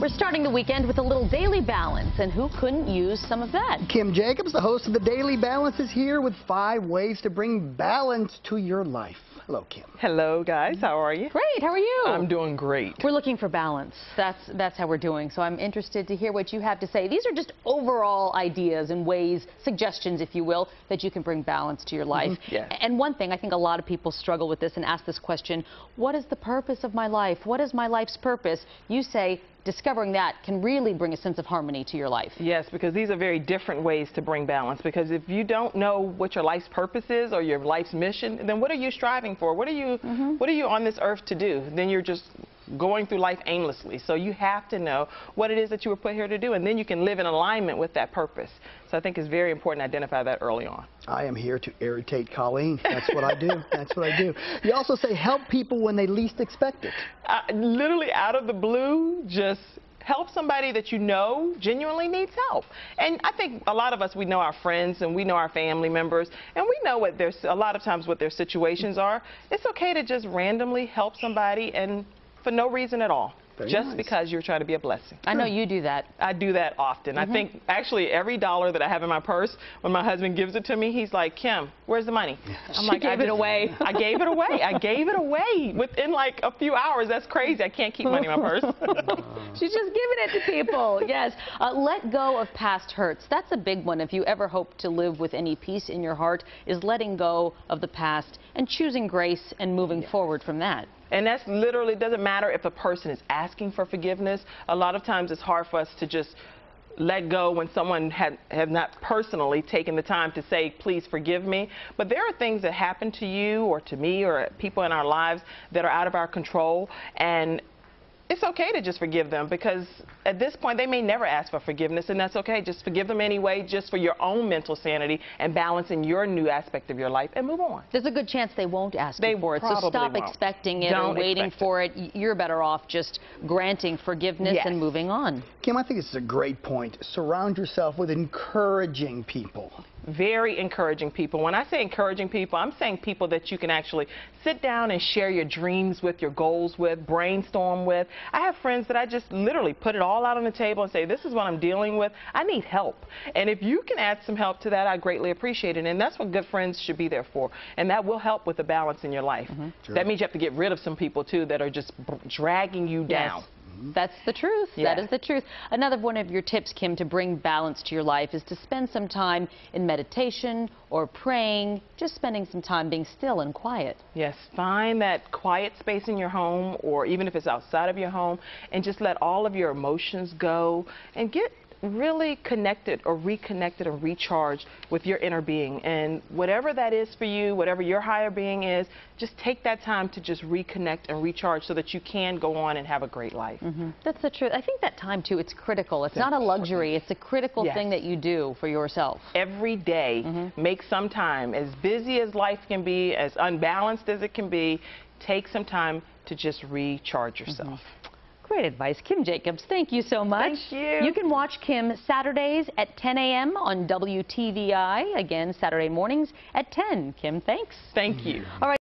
We're starting the weekend with a little daily balance, and who couldn't use some of that? Kim Jacobs, the host of the Daily Balance, is here with 5 ways to bring balance to your life. Hello, Kim. Hello, guys. How are you? Great. How are you? I'm doing great. We're looking for balance. That's how we're doing. So I'm interested to hear what you have to say. These are just overall ideas and ways, suggestions, if you will, that you can bring balance to your life. Yes. And one thing, I think a lot of people struggle with this and ask this question: what is the purpose of my life? What is my life's purpose? You say discovering that can really bring a sense of harmony to your life. Yes, because these are very different ways to bring balance. Because if you don't know what your life's purpose is or your life's mission, then what are you striving for? What are you on this earth to do? Then you're just going through life aimlessly. So you have to know what it is that you were put here to do, and then you can live in alignment with that purpose. So I think it's very important to identify that early on. I am here to irritate Colleen. That's what I do. That's what I do. You also say help people when they least expect it. Literally out of the blue, just help somebody that you know genuinely needs help. And I think a lot of us, we know our friends and we know our family members, and we know what a lot of times what their situations are. It's okay to just randomly help somebody and for no reason at all. Very just nice. Because you're trying to be a blessing. I know you do that. I do that often. I think actually every dollar that I have in my purse, when my husband gives it to me, he's like, "Kim, where's the money?" I'm like, gave it away. I gave it away. I gave it away within like a few hours. That's crazy. I can't keep money in my purse. She's just giving it to people. Yes. Let go of past hurts. That's a big one. If you ever hope to live with any peace in your heart, is letting go of the past and choosing grace and moving forward from that. And that's literally, doesn't matter if a person is asking for forgiveness. A lot of times it's hard for us to just let go when someone have not personally taken the time to say, please forgive me. But there are things that happen to you or to me or people in our lives that are out of our control. And it's okay to just forgive them, because at this point they may never ask for forgiveness, and that's okay. Just forgive them anyway, just for your own mental sanity and balance in your new aspect of your life, and move on. There's a good chance they won't ask you for it, so stop expecting it or waiting for it. You're better off just granting forgiveness and moving on. Kim, I think this is a great point. Surround yourself with encouraging people. Very encouraging people. When I say encouraging people, I'm saying people that you can actually sit down and share your dreams with, your goals with, brainstorm with. I have friends that I just literally put it all out on the table and say, this is what I'm dealing with. I need help. And if you can add some help to that, I greatly appreciate it. And that's what good friends should be there for. And that will help with the balance in your life. Sure. That means you have to get rid of some people, too, that are just dragging you down. That's the truth. Yeah. That is the truth. Another one of your tips, Kim, to bring balance to your life is to spend some time in meditation or praying, just spending some time being still and quiet. Yes, find that quiet space in your home, or even if it's outside of your home, and just let all of your emotions go and get really connected or reconnected and recharged with your inner being. And whatever that is for you, whatever your higher being is, just take that time to just reconnect and recharge so that you can go on and have a great life. That's the truth. I think that time, too, it's critical. It's not a luxury. It's a critical thing that you do for yourself. Every day, make some time. As busy as life can be, as unbalanced as it can be, take some time to just recharge yourself. Great advice. Kim Jacobs, thank you so much. Thank you. You can watch Kim Saturdays at 10 a.m. on WTVI. Again, Saturday mornings at 10. Kim, thanks. Thank you. All right.